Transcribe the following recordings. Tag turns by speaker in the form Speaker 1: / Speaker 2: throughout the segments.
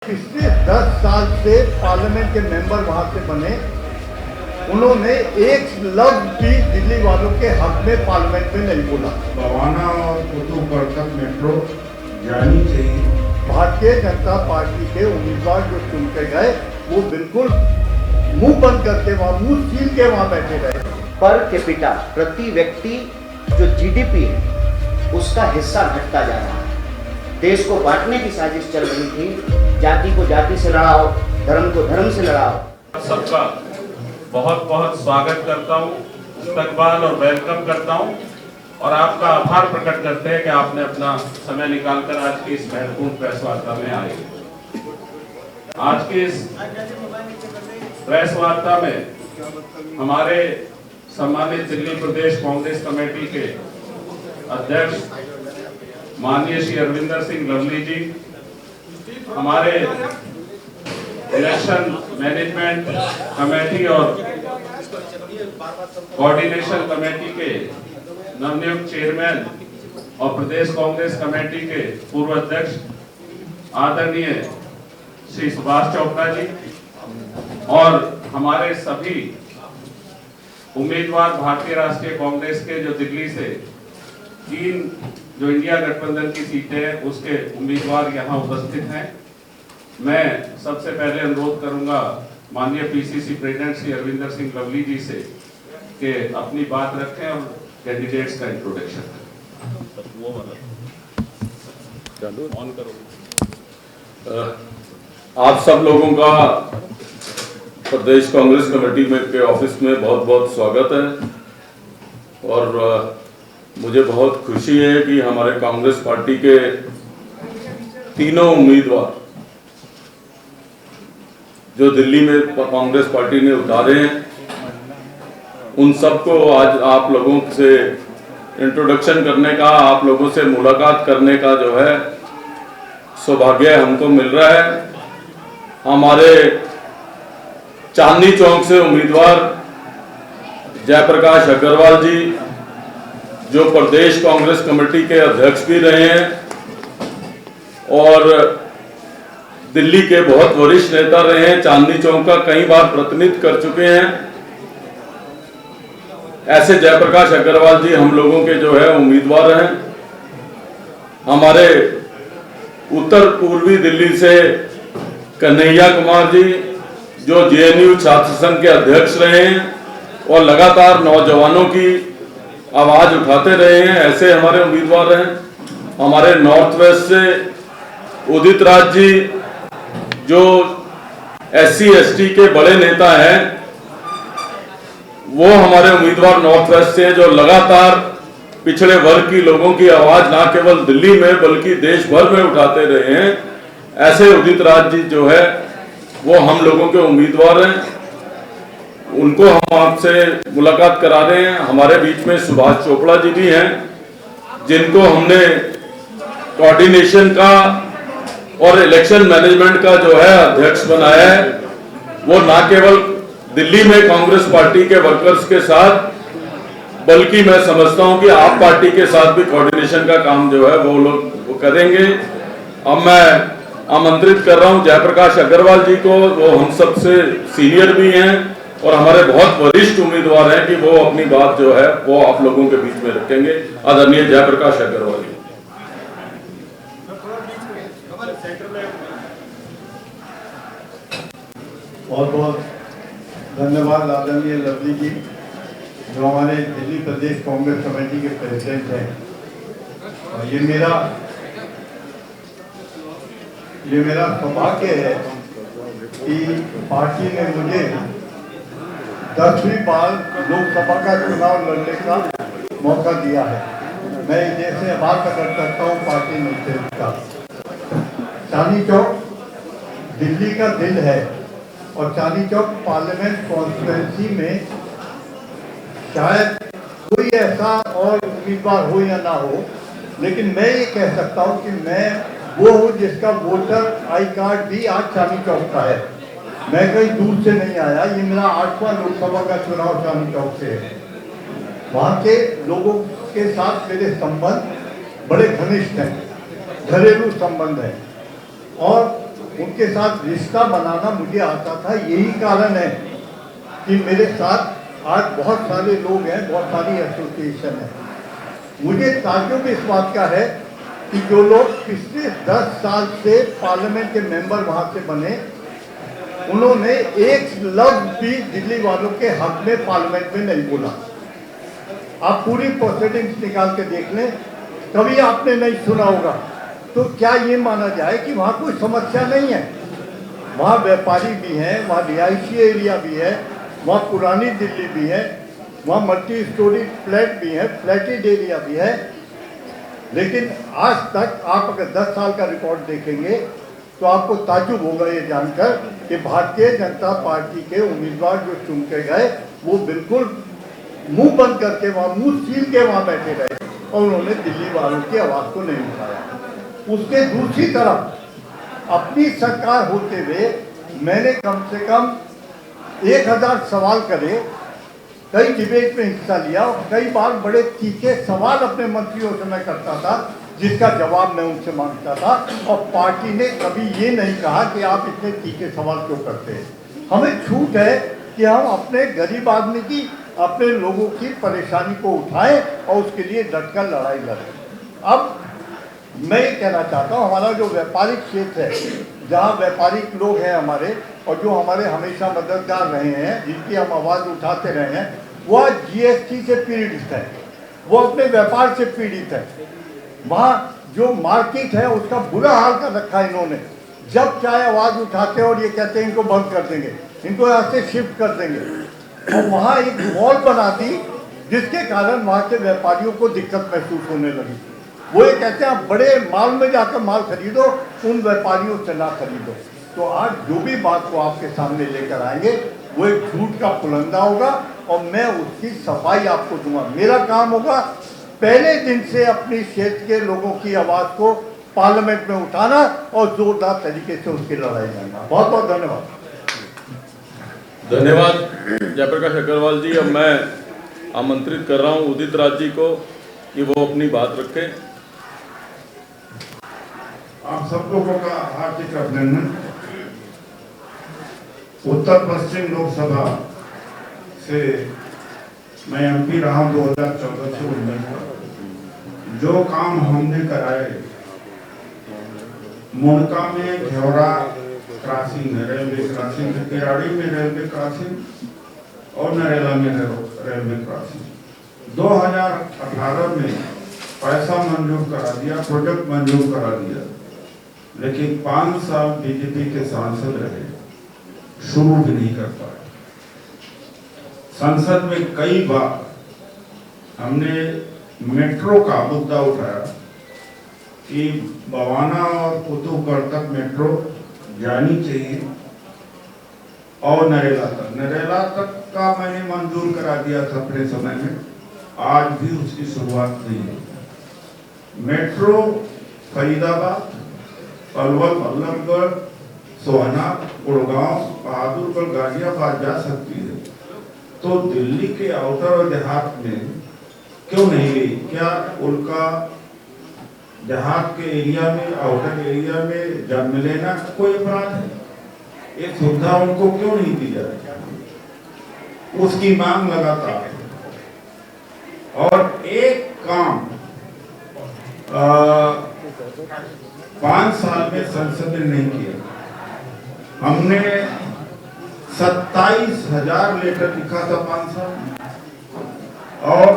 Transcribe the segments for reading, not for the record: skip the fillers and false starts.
Speaker 1: पिछले 10 साल से पार्लियामेंट के मेंबर वहां से बने, उन्होंने एक लफ्ज भी दिल्ली वालों के हक में पार्लियामेंट में नहीं बोला।
Speaker 2: बवाना और कुतुबगढ़ तक मेट्रो जानी चाहिए।
Speaker 1: भारतीय जनता पार्टी के उम्मीदवार जो चुन के गए वो बिल्कुल मुंह बंद करके वहां, मुंह सील के वहां बैठे रहे।
Speaker 3: पर कैपिटा प्रति व्यक्ति जो जीडीपी है उसका हिस्सा घटता जा रहा है। देश को बांटने की साजिश चल रही थी, जाति को जाति से लड़ाओ, धर्म को धर्म से लड़ाओ।
Speaker 4: सबका बहुत बहुत स्वागत करता हूँ, इस्तकबाल और वेलकम करता हूँ और आपका आभार प्रकट करते हैं कि आपने अपना समय निकालकर आज की इस महत्वपूर्ण प्रेस वार्ता में आए। आज की इस प्रेस वार्ता में हमारे सम्मानित दिल्ली प्रदेश कांग्रेस कमेटी के अध्यक्ष माननीय श्री अरविंदर सिंह लवली जी, हमारे इलेक्शन मैनेजमेंट कमेटी और कोऑर्डिनेशन कमेटी के नवनियुक्त चेयरमैन और प्रदेश कांग्रेस कमेटी के पूर्व अध्यक्ष आदरणीय श्री सुभाष चोपड़ा जी और हमारे सभी उम्मीदवार भारतीय राष्ट्रीय कांग्रेस के जो दिल्ली से 3 जो इंडिया गठबंधन की सीटें हैं उसके उम्मीदवार यहाँ उपस्थित हैं। मैं सबसे पहले अनुरोध करूंगा माननीय पीसीसी प्रेसिडेंट श्री अरविंदर सिंह लवली जी से कि अपनी बात रखें और कैंडिडेट्स का इंट्रोडक्शन
Speaker 5: आप सब लोगों का प्रदेश कांग्रेस कमेटी में के ऑफिस में बहुत बहुत स्वागत है और मुझे बहुत खुशी है कि हमारे कांग्रेस पार्टी के तीनों उम्मीदवार जो दिल्ली में कांग्रेस पार्टी ने उतारे हैं उन सबको आज आप लोगों से इंट्रोडक्शन करने का, आप लोगों से मुलाकात करने का जो है सौभाग्य हमको मिल रहा है। हमारे चांदनी चौक से उम्मीदवार जयप्रकाश अग्रवाल जी जो प्रदेश कांग्रेस कमेटी के अध्यक्ष भी रहे हैं और दिल्ली के बहुत वरिष्ठ नेता रहे हैं, चांदनी चौक का कई बार प्रतिनिधित्व कर चुके हैं। ऐसे जयप्रकाश अग्रवाल जी हम लोगों के जो है उम्मीदवार हैं। हमारे उत्तर पूर्वी दिल्ली से कन्हैया कुमार जी जो जेएनयू छात्र संघ के अध्यक्ष रहे हैं और लगातार नौजवानों की आवाज उठाते रहे हैं, ऐसे हमारे उम्मीदवार हैं। हमारे नॉर्थ वेस्ट से उदित राज जी जो SC/ST के बड़े नेता हैं, वो हमारे उम्मीदवार नॉर्थ वेस्ट से जो लगातार पिछड़े वर्ग की लोगों की आवाज ना केवल दिल्ली में बल्कि देश भर में उठाते रहे हैं, ऐसे उदित राज जी जो है वो हम लोगों के उम्मीदवार हैं। उनको हम आपसे मुलाकात करा रहे हैं। हमारे बीच में सुभाष चोपड़ा जी भी हैं जिनको हमने कोऑर्डिनेशन का और इलेक्शन मैनेजमेंट का जो है अध्यक्ष बनाया है। वो ना केवल दिल्ली में कांग्रेस पार्टी के वर्कर्स के साथ बल्कि मैं समझता हूं कि आप पार्टी के साथ भी कोऑर्डिनेशन का काम जो है वो लोग करेंगे। अब मैं आमंत्रित कर रहा हूं जयप्रकाश अग्रवाल जी को, वो हम सबसे सीनियर भी हैं और हमारे बहुत वरिष्ठ उम्मीदवार हैं कि वो अपनी बात जो है वो आप लोगों के बीच में रखेंगे। आदरणीय जयप्रकाश अग्रवाल जी।
Speaker 1: बहुत बहुत धन्यवाद आदरणीय लवली जी जो हमारे दिल्ली प्रदेश कांग्रेस कमेटी के प्रेसिडेंट हैं। और ये मेरा सौभाग्य है कि पार्टी ने मुझे 10वीं बार लोकसभा का चुनाव लड़ने का मौका दिया है। मैं जैसे आभार प्रकट करता हूँ पार्टी नेतृत्व का। चांदनी चौक दिल्ली का दिल है और चांदनी चौक पार्लियामेंट कॉन्स्टिट्यूएंसी में शायद कोई ऐसा और उम्मीदवार हो या ना हो, लेकिन मैं ये कह सकता हूँ कि मैं वो हूँ जिसका वोटर आई कार्ड भी आज चांदनी चौक का है। मैं कहीं दूर से नहीं आया, ये मेरा 8वां लोकसभा का चुनाव चांदनी चौक से है। वहाँ के लोगों के साथ मेरे संबंध बड़े घनिष्ठ हैं, घरेलू संबंध है और उनके साथ रिश्ता बनाना मुझे आता था। यही कारण है कि मेरे साथ आज बहुत सारे लोग हैं, बहुत सारी एसोसिएशन है। मुझे ताज्जुब इस बात का है कि जो लोग पिछले 10 साल से पार्लियामेंट के मेंबर वहां से बने, उन्होंने एक लफ्ज भी दिल्ली वालों के हक में पार्लियामेंट में नहीं बोला। आप पूरी प्रोसीडिंग्स निकाल के देख लें, कभी आपने नहीं सुना होगा। तो क्या ये माना जाए कि वहाँ कोई समस्या नहीं है? वहाँ व्यापारी भी हैं, वहाँ रिहायशी एरिया भी है, वहाँ पुरानी दिल्ली भी है, वहाँ मल्टी स्टोरी फ्लैट भी है, फ्लैटेड एरिया भी है। लेकिन आज तक आप अगर 10 साल का रिकॉर्ड देखेंगे तो आपको ताज्जुब होगा ये जानकर कि भारतीय जनता पार्टी के उम्मीदवार जो चुन के गए वो बिल्कुल मुंह बंद करके वहाँ, मुंह सील के वहाँ बैठे रहे और उन्होंने दिल्ली वालों की आवाज़ को नहीं उठाया। उसके दूसरी तरफ अपनी सरकार होते हुए मैंने कम से कम 1000 सवाल करे, कई डिबेट में हिस्सा लिया और कई बार बड़े तीखे सवाल अपने मंत्रियों से मैं करता था, जिसका जवाब मैं उनसे मांगता था। और पार्टी ने कभी ये नहीं कहा कि आप इतने तीखे सवाल क्यों करते हैं। हमें छूट है कि हम अपने गरीब आदमी की, अपने लोगों की परेशानी को उठाएं और उसके लिए डटकर लड़ाई लड़ें। अब मैं ये कहना चाहता हूँ, हमारा जो व्यापारिक क्षेत्र है, जहाँ व्यापारिक लोग हैं हमारे और जो हमारे हमेशा मददगार रहे हैं, जिनकी हम आवाज़ उठाते रहे हैं, वह जीएसटी से पीड़ित है, वो अपने व्यापार से पीड़ित है। वहाँ जो मार्केट है उसका बुरा हाल कर रखा है इन्होंने। जब चाहे आवाज़ उठाते हैं और ये कहते हैं इनको बंद कर देंगे, इनको यहाँ से शिफ्ट कर देंगे। और वहाँ एक मॉल बना दी जिसके कारण वहाँ के व्यापारियों को दिक्कत महसूस होने लगी। वो ये कहते हैं आप बड़े मॉल में जाकर माल खरीदो, उन व्यापारियों से ना खरीदो। तो आज जो भी बात को आपके सामने लेकर आएंगे वो एक झूठ का पुलंदा होगा और मैं उसकी सफाई आपको दूंगा। मेरा काम होगा पहले दिन से अपनी क्षेत्र के लोगों की आवाज़ को पार्लियामेंट में उठाना और जोरदार तरीके से उसकी लड़ाई लड़ना। बहुत बहुत धन्यवाद।
Speaker 5: धन्यवाद जयप्रकाश अग्रवाल जी। अब मैं आमंत्रित कर रहा हूं उदित राज जी को कि वो अपनी बात रखें।
Speaker 2: आप सब लोगों का हार्दिक अभिनंदन। उत्तर पश्चिम लोकसभा से मैं एमपी रहा 2014 से 19 तक। जो काम हमने कराए, मुंडका में घेवरा क्रॉसिंग है, रेलवे क्रॉसिंग, किराड़ी में रेलवे क्रॉसिंग और नरेला में रेलवे क्रॉसिंग 2018 में पैसा मंजूर करा दिया, प्रोजेक्ट मंजूर करा दिया। लेकिन 5 साल बीजेपी के सांसद रहे, शुरू भी नहीं कर पाए। संसद में कई बार हमने मेट्रो का मुद्दा उठाया कि बवाना और कुतुबगढ़ तक मेट्रो जानी चाहिए और नरेला तक का मैंने मंजूर करा दिया था अपने समय में। आज भी उसकी शुरुआत नहीं है। मेट्रो फरीदाबाद, अलवर, बल्लभगढ़, सोहना, गुड़गांव, बहादुरगढ़, गाजियाबाद जा सकती है, तो दिल्ली के आउटर और देहात में क्यों नहीं गई? क्या उनका देहात के एरिया में, आउटर एरिया में जन्म लेना कोई अपराध है? ये सुविधा उनको क्यों नहीं दी जा रही? उसकी मांग लगातार है। और एक काम 5 साल में संसद ने नहीं किया। हमने 27,000 लेटर लिखा था 5 साल, और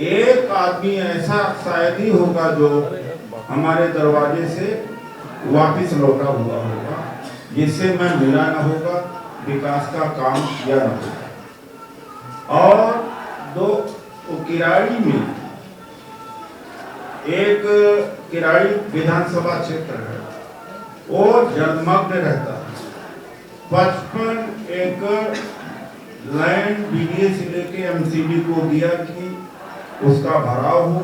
Speaker 2: एक आदमी ऐसा शायद ही होगा जो हमारे दरवाजे से वापिस लौटा हुआ होगा जिससे मैं मिला ना होगा, विकास का काम किया ना होगा। और किराड़ी में एक किराड़ी विधानसभा क्षेत्र है, वो जलमग्न रहता है। 55 एकड़ लैंड बीडीए से लेके एमसीडी को दिया कि उसका भराव हो,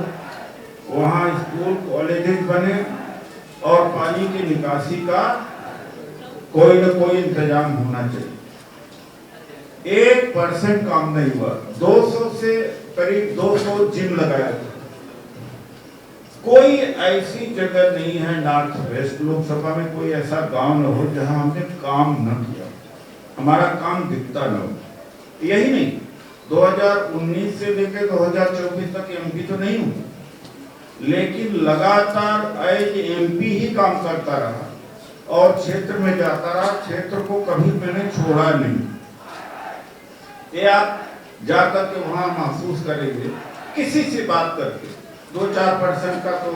Speaker 2: वहाँ स्कूल कॉलेजेस बने और पानी की निकासी का कोई न कोई इंतजाम होना चाहिए। 1% काम नहीं हुआ। 200 से करीब 200 जिम लगाया था। कोई ऐसी जगह नहीं है नॉर्थ वेस्ट लोकसभा में, कोई ऐसा गांव न हो जहां हमने काम न किया, हमारा काम दिखता न हो। यही नहीं, 2019 से लेकर 2024 तक एमपी तो नहीं हूं, लेकिन लगातार एज एमपी ही काम करता रहा और क्षेत्र में जाता रहा, क्षेत्र को कभी मैंने छोड़ा नहीं। ये आप जाकर के वहां महसूस करेंगे, किसी से बात करके 2-4% का तो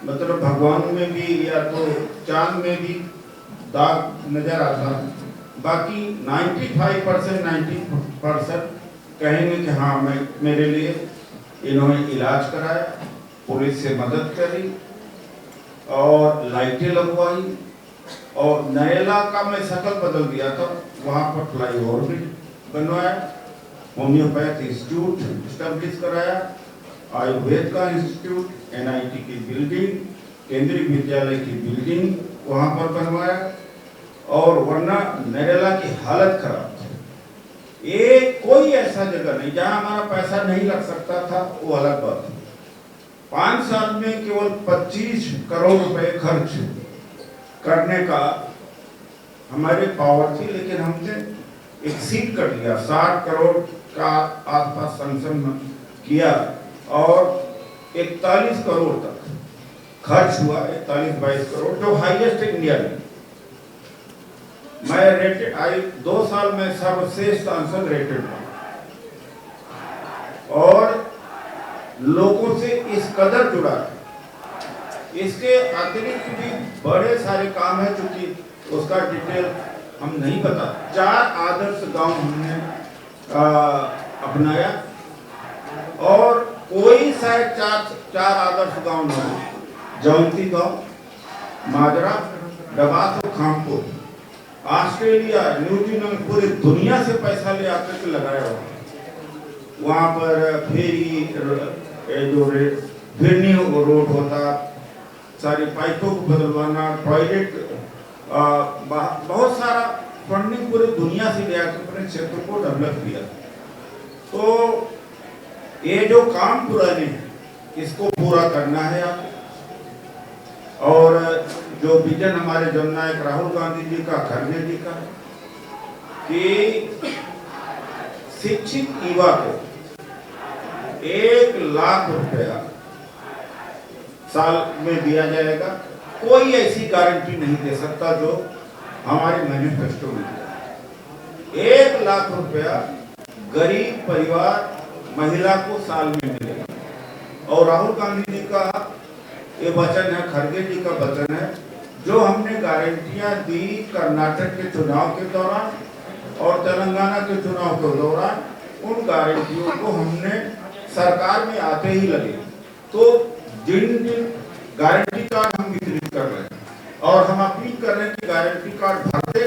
Speaker 2: मतलब भगवान में भी या तो चांद में भी दाग नजर आता है, बाकी 95% 90% कहेंगे कि हाँ मेरे लिए इन्होंने इलाज कराया, पुलिस से मदद करी और लाइटें लगवाई और नरेला का मैं शकल बदल दिया था, वहां पर फ्लाईओवर भी बनवाया, होम्योपैथ इंस्टीट्यूट स्टैब्लिश कराया, आयुर्वेद का इंस्टीट्यूट, एनआईटी की बिल्डिंग, केंद्रीय विद्यालय की बिल्डिंग वहां पर बनवाया। और वरना नरेला की हालत खराब थी। ये कोई ऐसा जगह नहीं जहां हमारा पैसा नहीं लग सकता था, वो अलग बात है। 5 साल में केवल 25 करोड़ रुपए खर्च करने का हमारे पावर थी, लेकिन हमने एक्सीड कर लिया, 60 करोड़ का आसपास संशोधन किया और 41 करोड़ तक खर्च हुआ, 41-22 करोड़, जो हाईएस्ट इंडिया में। मैं रेटेड 2 साल में सर्वश्रेष्ठ सांसद रेटेड हूं और लोगों से इस कदर जुड़ा है। इसके अतिरिक्त भी बड़े सारे काम है, क्योंकि उसका डिटेल हम नहीं बता। 4 आदर्श गांव हमने अपनाया और कोई शायद 4 आदर्श गांव न हो। जौनती गांव, माजरा, डबास और खामपुर, ऑस्ट्रेलिया, न्यूजीलैंड, पूरी दुनिया से पैसा ले आकर के लगाया हुआ। वहाँ पर फेरी जो फिरनी रोड होता, सारी पाइपों को बदलवाना, टॉयलेट, बहुत सारा फंडिंग पूरी दुनिया से ले आकर अपने क्षेत्र को डेवलप किया। तो ये जो काम पुराने हैं इसको पूरा करना है आप। और जो विजन हमारे जननायक राहुल गांधी जी का, खड़गे जी का, कि शिक्षित युवा को 1 लाख रुपया साल में दिया जाएगा, कोई ऐसी गारंटी नहीं दे सकता जो हमारे मैनिफेस्टो में दिया। 1 लाख रुपया गरीब परिवार, महिला को साल में मिलेगा। और राहुल गांधी जी का ये वचन है, खड़गे जी का वचन है, जो हमने गारंटियां दी कर्नाटक के चुनाव के दौरान और तेलंगाना के चुनाव के दौरान, उन गारंटियों को हमने सरकार में आते ही लगे। तो जिन गारंटी कार्ड हम वितरित कर रहे हैं और हम अपील कर रहे हैं कि गारंटी कार्ड भरते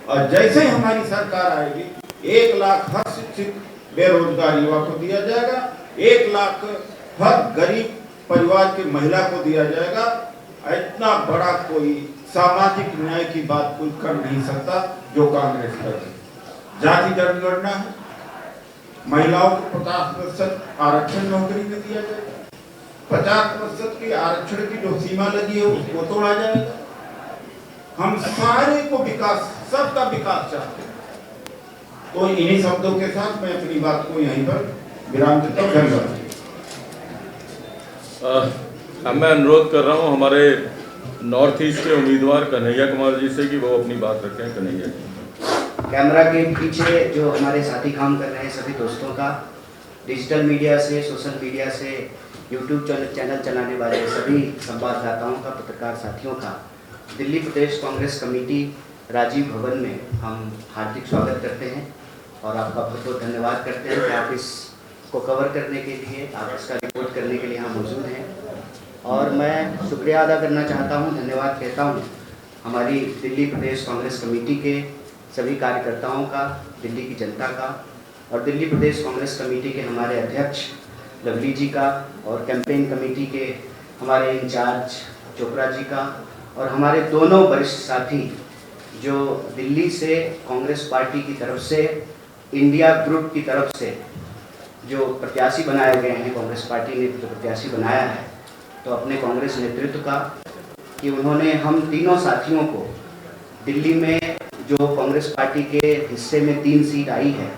Speaker 2: और जैसे ही हमारी सरकार आएगी 1 लाख हर शिक्षित बेरोजगार युवा को दिया जाएगा, 1 लाख हर गरीब परिवार की महिला को दिया जाएगा। इतना बड़ा कोई सामाजिक न्याय की बात कोई कर नहीं सकता जो कांग्रेस कर रही है। जाति जनगणना है, महिलाओं को 50% आरक्षण नौकरी में दिया जाएगा, 50% की आरक्षण की जो सीमा लगी है उसको तोड़ा जाएगा। हम सारे को विकास, सबका विकास चाहते हैं। तो इन्हीं शब्दों के साथ मैं अपनी बात को यहीं पर विराम देता हूँ। धन्यवाद।
Speaker 5: मैं अनुरोध कर रहा हूँ हमारे नॉर्थ ईस्ट के उम्मीदवार कन्हैया कुमार जी से कि वो अपनी बात रखें। कन्हैया जी।
Speaker 3: कैमरा के पीछे जो हमारे साथी काम कर रहे हैं, सभी दोस्तों का, डिजिटल मीडिया से, सोशल मीडिया से, यूट्यूब चैनल चलाने वाले सभी संवाददाताओं का, पत्रकार साथियों का दिल्ली प्रदेश कांग्रेस कमेटी राजीव भवन में हम हार्दिक स्वागत करते हैं और आपका बहुत बहुत धन्यवाद करते हैं कि आप इसको कवर करने के लिए, आप इसका रिपोर्ट करने के लिए यहाँ मौजूद हैं। और मैं शुक्रिया अदा करना चाहता हूँ, धन्यवाद कहता हूँ हमारी दिल्ली प्रदेश कांग्रेस कमेटी के सभी कार्यकर्ताओं का, दिल्ली की जनता का, और दिल्ली प्रदेश कांग्रेस कमेटी के हमारे अध्यक्ष लवली जी का, और कैंपेन कमेटी के हमारे इंचार्ज चोपड़ा जी का, और हमारे दोनों वरिष्ठ साथी जो दिल्ली से कांग्रेस पार्टी की तरफ से, इंडिया ग्रुप की तरफ से जो प्रत्याशी बनाए गए हैं, कांग्रेस पार्टी ने जो प्रत्याशी बनाया है, तो अपने कांग्रेस नेतृत्व का कि उन्होंने हम तीनों साथियों को दिल्ली में जो कांग्रेस पार्टी के हिस्से में 3 सीट आई है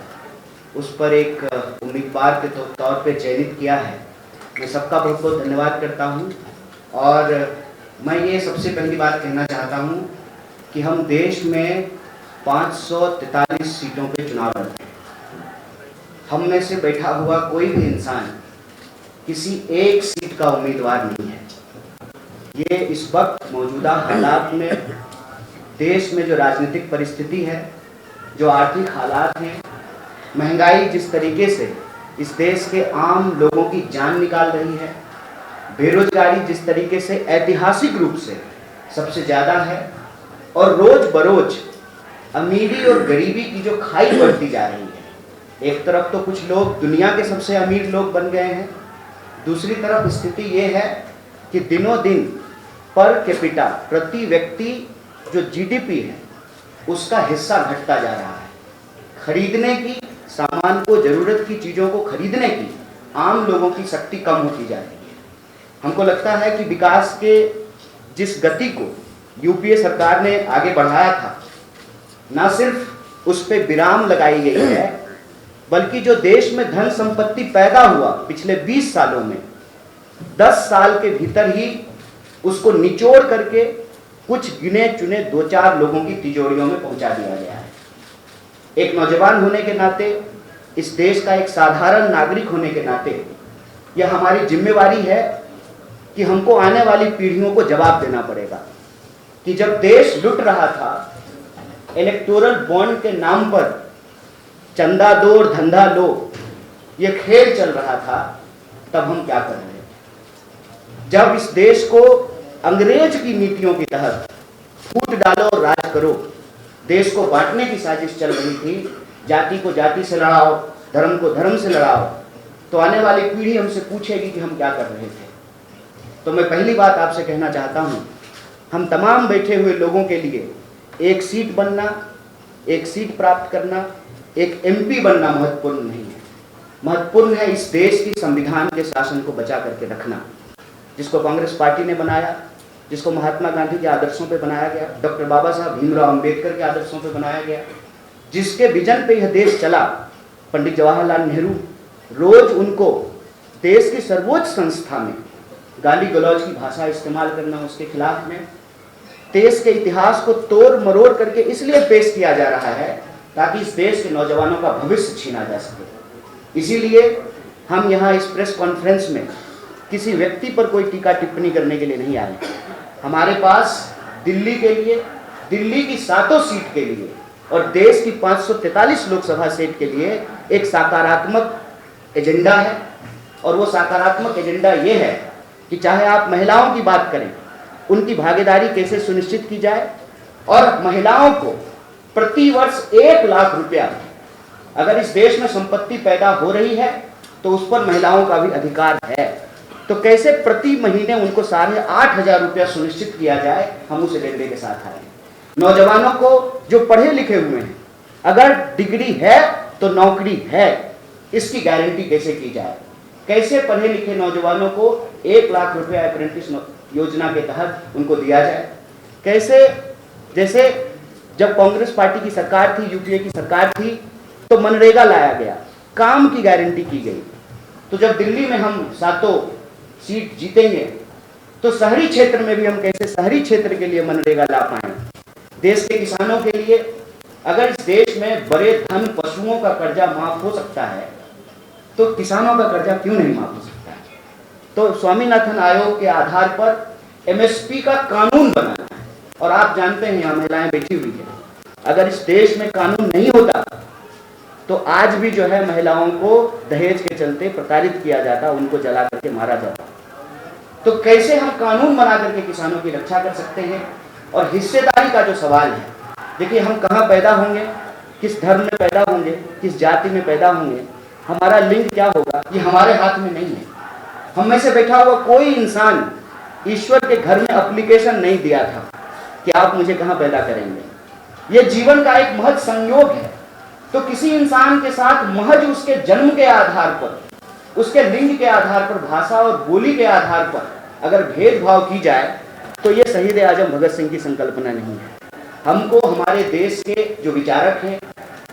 Speaker 3: उस पर एक उम्मीदवार के तौर पे चयनित किया है। मैं सबका बहुत बहुत धन्यवाद करता हूं और मैं ये सबसे पहली बात कहना चाहता हूं कि हम देश में 543 सीटों पे चुनाव लड़ते हैं। हम में से बैठा हुआ कोई भी इंसान किसी एक सीट का उम्मीदवार नहीं है। ये इस वक्त मौजूदा हालात में देश में जो राजनीतिक परिस्थिति है, जो आर्थिक हालात हैं, महंगाई जिस तरीके से इस देश के आम लोगों की जान निकाल रही है, बेरोजगारी जिस तरीके से ऐतिहासिक रूप से सबसे ज़्यादा है और रोज बरोज अमीरी और गरीबी की जो खाई बढ़ती जा रही है। एक तरफ तो कुछ लोग दुनिया के सबसे अमीर लोग बन गए हैं, दूसरी तरफ स्थिति ये है कि दिनों दिन पर कैपिटा प्रति व्यक्ति जो जीडीपी है उसका हिस्सा घटता जा रहा है। खरीदने की सामान को, जरूरत की चीज़ों को खरीदने की आम लोगों की शक्ति कम होती जा रही है। हमको लगता है कि विकास के जिस गति को यूपीए सरकार ने आगे बढ़ाया था, ना सिर्फ उस पर विराम लगाई गई है, बल्कि जो देश में धन संपत्ति पैदा हुआ पिछले 20 सालों में 10 साल के भीतर ही उसको निचोड़ करके कुछ गिने चुने 2-4 लोगों की तिजोरियों में पहुंचा दिया गया है। एक नौजवान होने के नाते, इस देश का एक साधारण नागरिक होने के नाते यह हमारी जिम्मेवारी है कि हमको आने वाली पीढ़ियों को जवाब देना पड़ेगा कि जब देश लुट रहा था, इलेक्टोरल बॉन्ड के नाम पर चंदा दो और धंधा लो ये खेल चल रहा था, तब हम क्या कर रहे थे। जब इस देश को अंग्रेज की नीतियों के तहत फूट डालो और राज करो, देश को बांटने की साजिश चल रही थी, जाति को जाति से लड़ाओ, धर्म को धर्म से लड़ाओ, तो आने वाली पीढ़ी हमसे पूछेगी कि हम क्या कर रहे थे। तो मैं पहली बात आपसे कहना चाहता हूं, हम तमाम बैठे हुए लोगों के लिए एक सीट बनना, एक सीट प्राप्त करना, एक एमपी बनना महत्वपूर्ण नहीं है। महत्वपूर्ण है इस देश की संविधान के शासन को बचा करके रखना, जिसको कांग्रेस पार्टी ने बनाया, जिसको महात्मा गांधी के आदर्शों पे बनाया गया, डॉक्टर बाबा साहब भीमराव अंबेडकर के आदर्शों पे बनाया गया, जिसके विजन पे यह देश चला। पंडित जवाहरलाल नेहरू रोज उनको देश की सर्वोच्च संस्था में गाली गलौज की भाषा इस्तेमाल करना, उसके खिलाफ में देश के इतिहास को तोड़ मरोड़ करके इसलिए पेश किया जा रहा है ताकि इस देश के नौजवानों का भविष्य छीना जा सके। इसीलिए हम यहाँ इस प्रेस कॉन्फ्रेंस में किसी व्यक्ति पर कोई टीका टिप्पणी करने के लिए नहीं आए। हमारे पास दिल्ली के लिए, दिल्ली की 7 सीट के लिए और देश की 543 लोकसभा सीट के लिए एक सकारात्मक एजेंडा है। और वो सकारात्मक एजेंडा ये है कि चाहे आप महिलाओं की बात करें, उनकी भागीदारी कैसे सुनिश्चित की जाए और महिलाओं को प्रति वर्ष 1 लाख रुपया, अगर इस देश में संपत्ति पैदा हो रही है तो उस पर महिलाओं का भी अधिकार है, तो कैसे प्रति महीने उनको 8,500 रुपया सुनिश्चित किया जाए, हम उस एजेंडे के साथ आए। नौजवानों को जो पढ़े लिखे हुए हैं, अगर डिग्री है तो नौकरी है, इसकी गारंटी कैसे की जाए। कैसे पढ़े लिखे नौजवानों को 1 लाख रुपया अप्रेंटिस योजना के तहत उनको दिया जाए। कैसे, जैसे जब कांग्रेस पार्टी की सरकार थी, यूपीए की सरकार थी, तो मनरेगा लाया गया, काम की गारंटी की गई। तो जब दिल्ली में हम 7 सीट जीतेंगे तो शहरी क्षेत्र में भी हम कैसे शहरी क्षेत्र के लिए मनरेगा ला पाए। देश के किसानों के लिए अगर इस देश में बड़े धन पशुओं का कर्जा माफ हो सकता है तो किसानों का कर्जा क्यों नहीं माफ हो सकता है। तो स्वामीनाथन आयोग के आधार पर एमएसपी का कानून बनाना है। और आप जानते हैं यहाँ महिलाएं बैठी हुई है, अगर इस देश में कानून नहीं होता तो आज भी जो है महिलाओं को दहेज के चलते प्रताड़ित किया जाता, उनको जला करके मारा जाता। तो कैसे हम कानून बना करके किसानों की रक्षा कर सकते हैं। और हिस्सेदारी का जो सवाल है, देखिए हम कहाँ पैदा होंगे, किस धर्म में पैदा होंगे, किस जाति में पैदा होंगे, हमारा लिंग क्या होगा, ये हमारे हाथ में नहीं है। हम में से बैठा हुआ कोई इंसान ईश्वर के घर में एप्लीकेशन नहीं दिया था कि आप मुझे कहाँ पैदा करेंगे। ये जीवन का एक महज संयोग है। तो किसी इंसान के साथ महज उसके जन्म के आधार पर, उसके लिंग के आधार पर, भाषा और बोली के आधार पर अगर भेदभाव की जाए तो ये शहीद आजम भगत सिंह की संकल्पना नहीं है। हमको हमारे देश के जो विचारक हैं,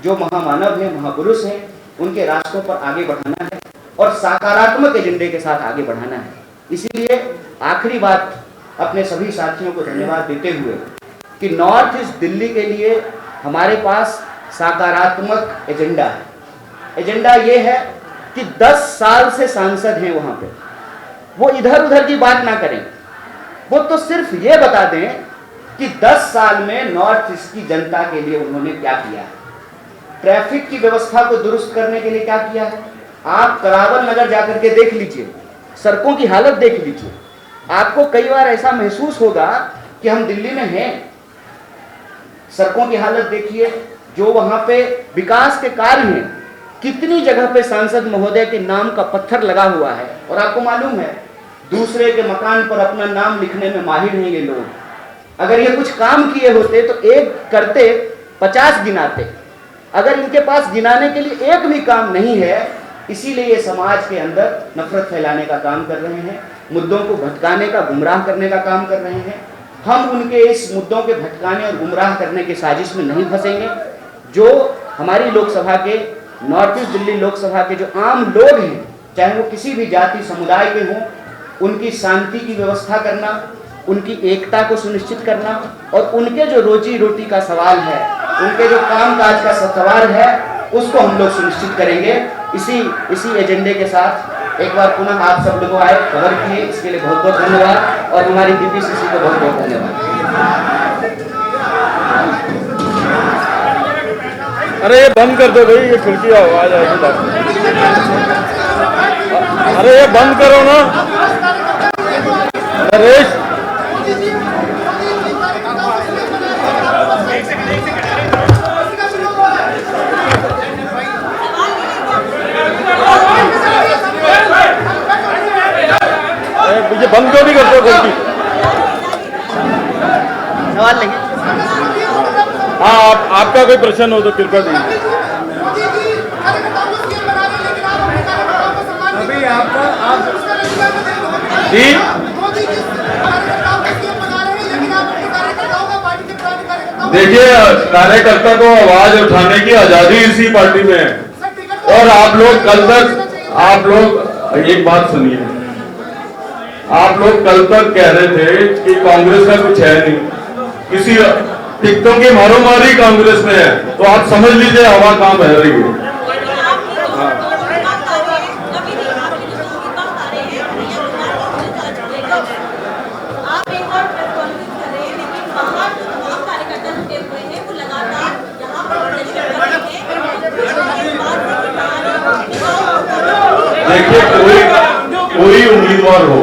Speaker 3: जो महामानव हैं, महापुरुष हैं, उनके रास्तों पर आगे बढ़ाना है और सकारात्मक एजेंडे के साथ आगे बढ़ाना है। इसीलिए आखिरी बात अपने सभी साथियों को धन्यवाद देते हुए कि नॉर्थ ईस्ट दिल्ली के लिए हमारे पास सकारात्मक एजेंडा है। एजेंडा ये है कि 10 साल से सांसद हैं वहां पे, वो इधर उधर की बात ना करें, वो तो सिर्फ ये बता दें कि 10 साल में नॉर्थ ईस्ट की जनता के लिए उन्होंने क्या किया है। ट्रैफिक की व्यवस्था को दुरुस्त करने के लिए क्या किया है। आप करावल नगर जाकर के देख लीजिए, सड़कों की हालत देख लीजिए, आपको कई बार ऐसा महसूस होगा कि हम दिल्ली में हैं। सड़कों की हालत देखिए, जो वहां पे विकास के कार्य हैं, कितनी जगह पे सांसद महोदय के नाम का पत्थर लगा हुआ है। और आपको मालूम है, दूसरे के मकान पर अपना नाम लिखने में माहिर हैं ये लोग। अगर ये कुछ काम किए होते तो एक करते 50 गिनाते। अगर इनके पास गिनाने के लिए एक भी काम नहीं है, इसीलिए ये समाज के अंदर नफरत फैलाने का काम कर रहे हैं, मुद्दों को भटकाने का, गुमराह करने का काम कर रहे हैं। हम उनके इस मुद्दों के भटकाने और गुमराह करने की साजिश में नहीं फंसेंगे। जो हमारी लोकसभा के, नॉर्थ ईस्ट दिल्ली लोकसभा के जो आम लोग हैं, चाहे वो किसी भी जाति समुदाय के हों, उनकी शांति की व्यवस्था करना, उनकी एकता को सुनिश्चित करना और उनके जो रोजी रोटी का सवाल है, उनके जो काम काज का सवाल है, उसको हम लोग सुनिश्चित करेंगे। इसी एजेंडे के साथ एक बार पुनः आप सब लोगों आए, कवर किए, इसके लिए बहुत बहुत धन्यवाद और हमारी DPCC को बहुत बहुत धन्यवाद।
Speaker 5: अरे ये बंद कर दो भाई, ये खिड़की आवाज आएगी। अरे ये बंद करो ना नरेश। ये बंद क्यों नहीं करते हो खिड़की?
Speaker 3: सवाल नहीं।
Speaker 5: हाँ, आपका कोई प्रश्न हो तो कृपया दीजिए।
Speaker 6: अभी आपका आप
Speaker 5: जी देखिए, कार्यकर्ता को आवाज उठाने की आजादी इसी पार्टी में है। और आप लोग कल तक एक बात सुनिए, आप लोग कल तक कह रहे थे कि कांग्रेस का कुछ है नहीं, किसी टिकटों की मारोमारी कांग्रेस में है, तो आप समझ लीजिए हवा कहां बह रही है। देखिए, कोई उम्मीदवार हो,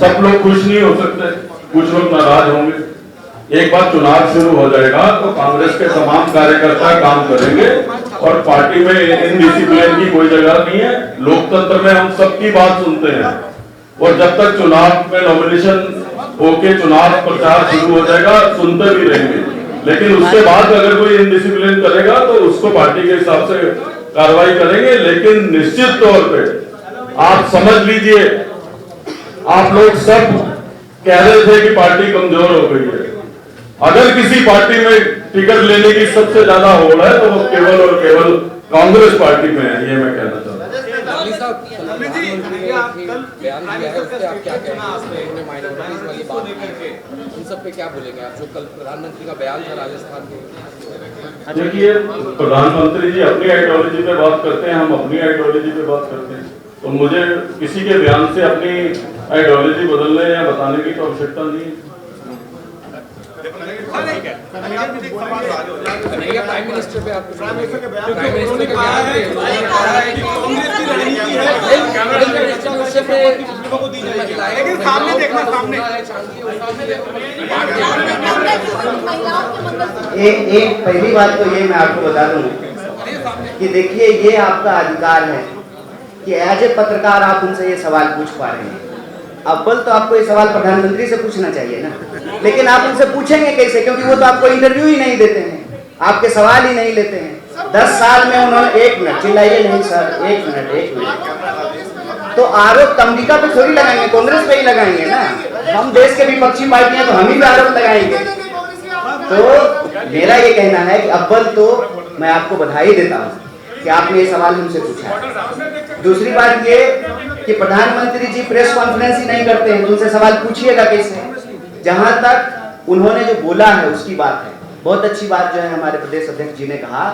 Speaker 5: सब लोग खुश नहीं हो सकते, कुछ लोग नाराज होंगे। एक बार चुनाव शुरू हो जाएगा तो कांग्रेस के तमाम कार्यकर्ता काम करेंगे और पार्टी में इनडिसिप्लिन की कोई जगह नहीं है। लोकतंत्र में हम सबकी बात सुनते हैं और जब तक चुनाव में नॉमिनेशन होके चुनाव प्रचार शुरू हो जाएगा सुनते भी रहेंगे, लेकिन उसके बाद अगर कोई इनडिसिप्लिन करेगा तो उसको पार्टी के हिसाब से कार्रवाई करेंगे। लेकिन निश्चित तौर पे आप समझ लीजिए, आप लोग सब कह रहे थे कि पार्टी कमजोर हो गई है। अगर किसी पार्टी में टिकट लेने की सबसे ज्यादा होड़ है तो वो केवल और केवल कांग्रेस पार्टी में है, ये मैं कहना चाहता हूँ।
Speaker 6: इन सब पे क्या बोलेंगे आप, जो कल प्रधानमंत्री का बयान था राजस्थान के?
Speaker 5: देखिए, प्रधानमंत्री जी अपनी आइडियोलॉजी पे बात करते हैं, हम अपनी आइडियोलॉजी पे बात करते हैं, तो मुझे किसी के बयान से अपनी आइडियोलॉजी बदलने या बताने की तो आवश्यकता नहीं है।
Speaker 6: प्राइम मिनिस्टर पे आपको प्राइम मिनिस्टर के बयान है कि कांग्रेस की रणनीति है को दी जाएगी, लेकिन सामने देखना, सामने
Speaker 3: एक पहली बात तो ये मैं आपको बता दूं कि देखिए, ये आपका अधिकार है कि एज ए पत्रकार आप उनसे ये सवाल पूछ पा रहे हैं। अव्वल तो आपको ये सवाल प्रधानमंत्री से पूछना चाहिए ना, लेकिन आप उनसे पूछेंगे कैसे, क्योंकि वो तो आपको इंटरव्यू ही नहीं देते हैं, आपके सवाल ही नहीं लेते हैं। 10 साल में उन्होंने, 1 मिनट चिल्लाइए नहीं सर, 1 मिनट तो आरोप तमलिका पे थोड़ी लगाएंगे, कांग्रेस पे ही लगाएंगे ना। हम देश के विपक्षी पार्टी हैं तो हम ही भी आरोप लगाएंगे। तो मेरा ये कहना है कि अव्वल तो मैं आपको बधाई देता हूँ कि आपने ये सवाल हमसे पूछा। दूसरी बात ये कि प्रधानमंत्री जी प्रेस कॉन्फ्रेंस ही नहीं करते हैं, तो उनसे सवाल पूछिएगा कैसे। जहां तक उन्होंने जो बोला है उसकी बात है, बहुत अच्छी बात जो है हमारे प्रदेश अध्यक्ष जी ने कहा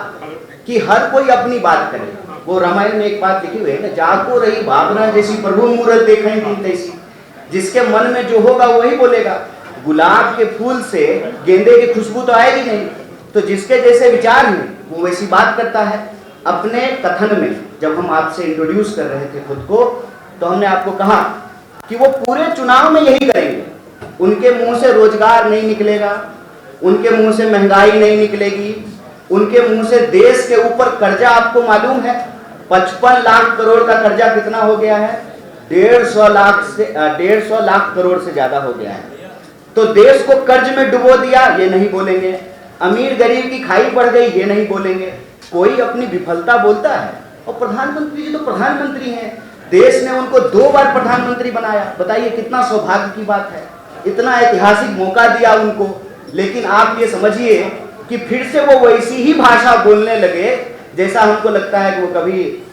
Speaker 3: कि हर कोई अपनी बात करे। वो रामायण में एक बात लिखी हुई है, जाको रही भावना जैसी प्रभु मूरत देखें दिन तैसी। जिसके मन में जो होगा वही बोलेगा। गुलाब के फूल से गेंदे की खुशबू तो आएगी नहीं, तो जिसके जैसे विचार हैं वो वैसी बात करता है। अपने कथन में जब हम आपसे इंट्रोड्यूस कर रहे थे खुद को, तो हमने आपको कहा कि वो पूरे चुनाव में यही करेंगे। उनके मुंह से रोजगार नहीं निकलेगा, उनके मुंह से महंगाई नहीं निकलेगी, उनके मुंह से देश के ऊपर कर्जा, आपको मालूम है 55 लाख करोड़ का कर्जा कितना हो गया है? 150 लाख करोड़ से ज्यादा हो गया है। तो देश को कर्ज में डुबो दिया, ये नहीं बोलेंगे। अमीर गरीब की खाई बढ़ गई, ये नहीं बोलेंगे। कोई अपनी विफलता बोलता है, और प्रधानमंत्री जी तो प्रधानमंत्री हैं, देश ने उनको 2 बार प्रधानमंत्री बनाया। बताइए कितना सौभाग्य की बात है, इतना ऐतिहासिक मौका दिया उनको। लेकिन आप ये समझिए कि फिर से वो वैसी ही भाषा बोलने लगे जैसा हमको लगता है कि वो कभी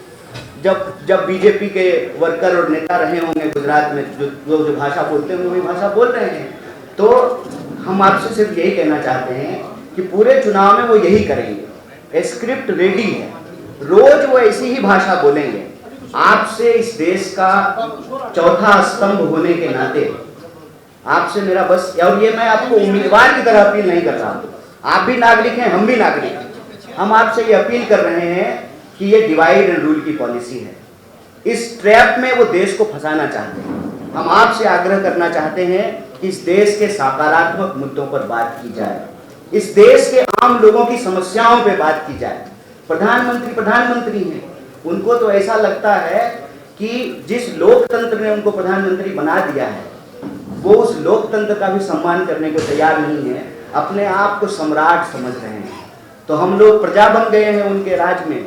Speaker 3: जब बीजेपी के वर्कर और नेता रहे होंगे गुजरात में, जो भाषा बोलते हैं वही भाषा बोल रहे हैं। तो हम आपसे सिर्फ यही कहना चाहते हैं कि पूरे चुनाव में वो यही करेंगे। स्क्रिप्ट रेडी है, रोज वो ऐसी ही भाषा बोलेंगे। आपसे इस देश का चौथा स्तंभ होने के नाते आपसे मेरा बस, और ये मैं आपको उम्मीदवार की तरह अपील नहीं कर रहा हूँ, आप भी नागरिक हैं, हम भी नागरिक हैं। हम आपसे ये अपील कर रहे हैं कि ये डिवाइड एंड रूल की पॉलिसी है, इस ट्रैप में वो देश को फंसाना चाहते हैं। हम आपसे आग्रह करना चाहते हैं कि इस देश के सकारात्मक मुद्दों पर बात की जाए, इस देश के आम लोगों की समस्याओं पे बात की जाए। प्रधानमंत्री हैं, उनको तो ऐसा लगता है कि जिस लोकतंत्र ने उनको प्रधानमंत्री बना दिया है वो उस लोकतंत्र का भी सम्मान करने को तैयार नहीं है, अपने आप को सम्राट समझ रहे हैं। तो हम लोग प्रजा बन गए हैं उनके राज में,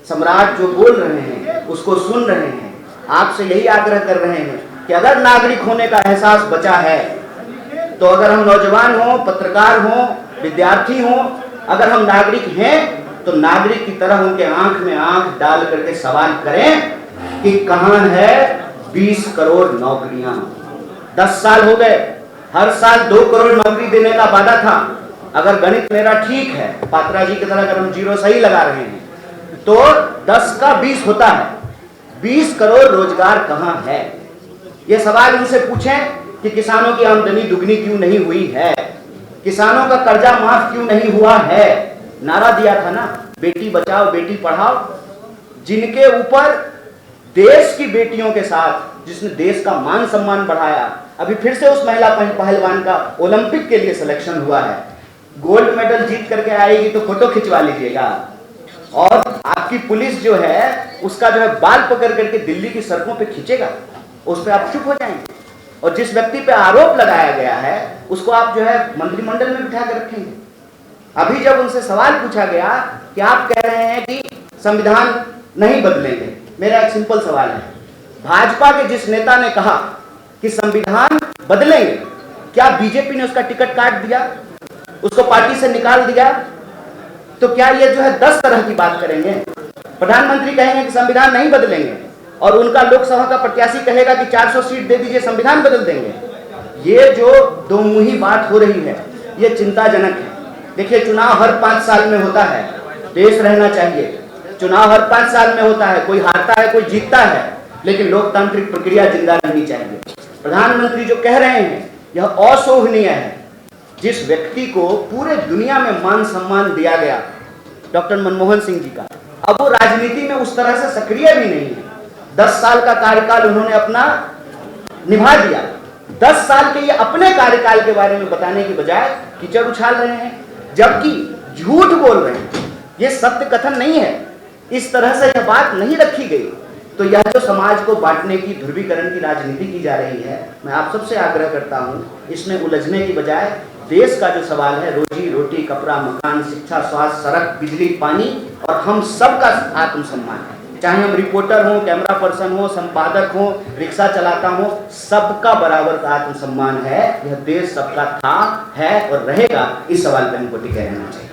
Speaker 3: सम्राट जो बोल रहे हैं उसको सुन रहे हैं। आपसे यही आग्रह कर रहे हैं कि अगर नागरिक होने का एहसास बचा है, तो अगर हम नौजवान हों, पत्रकार हों, विद्यार्थी हों, अगर हम नागरिक हैं तो नागरिक की तरह उनके आंख में आंख डाल करके सवाल करें कि कहां है 20 करोड़ नौकरियां। 10 साल हो गए, हर साल 2 करोड़ नौकरी देने का वादा था। अगर गणित मेरा ठीक है, पात्रा जी की तरह अगर हम जीरो सही लगा रहे हैं, तो 10 का 20 होता है। 20 करोड़ रोजगार कहां है? ये सवाल उनसे पूछें कि किसानों की आमदनी दुगनी क्यों नहीं हुई है, किसानों का कर्जा माफ क्यों नहीं हुआ है। नारा दिया था ना, बेटी बचाओ बेटी पढ़ाओ, जिनके ऊपर देश की बेटियों के साथ जिसने देश का मान सम्मान बढ़ाया, अभी फिर से उस महिला पहलवान का ओलंपिक के लिए सिलेक्शन हुआ है, गोल्ड मेडल जीत करके आएगी तो फोटो खिंचवा लीजिएगा। और आपकी पुलिस जो है उसका जो है बाल पकड़ करके दिल्ली की सड़कों पे खींचेगा, उस पर आप चुप हो जाएंगे। और जिस व्यक्ति पे आरोप लगाया गया है उसको आप जो है मंत्रिमंडल में बिठा कर रखेंगे। अभी जब उनसे सवाल पूछा गया कि आप कह रहे हैं कि संविधान नहीं बदलेंगे, मेरा एक सिंपल सवाल है, भाजपा के जिस नेता ने कहा कि संविधान बदलेंगे, क्या बीजेपी ने उसका टिकट काट दिया, उसको पार्टी से निकाल दिया? तो क्या ये जो है 10 तरह की बात करेंगे? प्रधानमंत्री कहेंगे कि संविधान नहीं बदलेंगे और उनका लोकसभा का प्रत्याशी कहेगा कि 400 सीट दे दीजिए, संविधान बदल देंगे। ये जो दोमुही बात हो रही है ये चिंताजनक है। देखिए, चुनाव हर 5 साल में होता है, देश रहना चाहिए। चुनाव हर 5 साल में होता है, कोई हारता है कोई जीतता है, लेकिन लोकतांत्रिक प्रक्रिया जिंदा रहनी चाहिए। प्रधानमंत्री जो कह रहे हैं यह अशोभनीय है। जिस व्यक्ति को पूरे दुनिया में मान सम्मान दिया गया, डॉक्टर मनमोहन सिंह जी का, अब वो राजनीति में उस तरह से सक्रिय भी नहीं है। 10 साल का कार्यकाल उन्होंने अपना निभा दिया। 10 साल के ये अपने कार्यकाल के बारे में बताने की बजाय कीचड़ उछाल रहे हैं, जबकि झूठ बोल रहे हैं। ये सत्य कथन नहीं है, इस तरह से यह बात नहीं रखी गई। तो यह जो समाज को बांटने की, ध्रुवीकरण की राजनीति की जा रही है, मैं आप सबसे आग्रह करता हूं इसमें उलझने की बजाय देश का जो सवाल है, रोजी रोटी, कपड़ा, मकान, शिक्षा, स्वास्थ्य, सड़क, बिजली, पानी और हम सबका आत्मसम्मान है, चाहे हम रिपोर्टर हो, कैमरा पर्सन हो, संपादक हो, रिक्शा चलाता हो, सबका बराबर का आत्मसम्मान है। यह देश सबका था, है और रहेगा। इस सवाल पे हमको टिके रहना चाहिए।